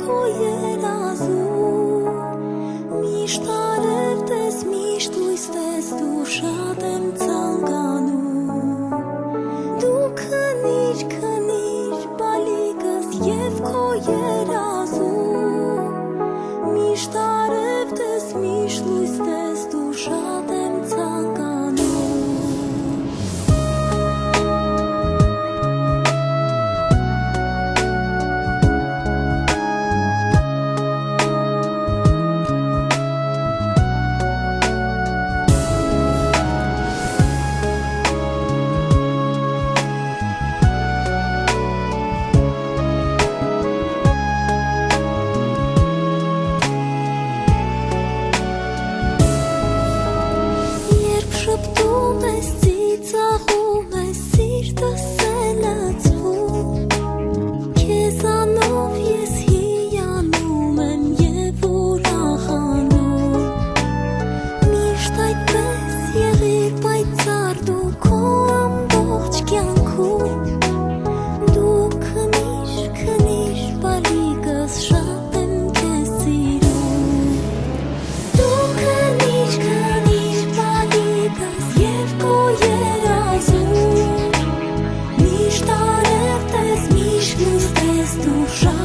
քո երազում Միշտ արև տես, միշտ լույս տես, դու շատ եմ ցանկանում Դու քնիր, բալիկս և քո երազում Միշտ արև տես, միշտ լույս տես, դու շատ եմ ցանկանում Շպտում ես, ծիծաղում ես, սիրտս է լցվում Քեզանով ես հիանում եմ և ուրախանում Միշտ այդպես եղիր պայծառ դու քո ամբողջ կյանքում Դու քնիր, բալիկս, շատ եմ քեզ սիրում Դու քնիր, Եվ քո երազում Միշտ արև տես, միշտ լույս տես, դու շատ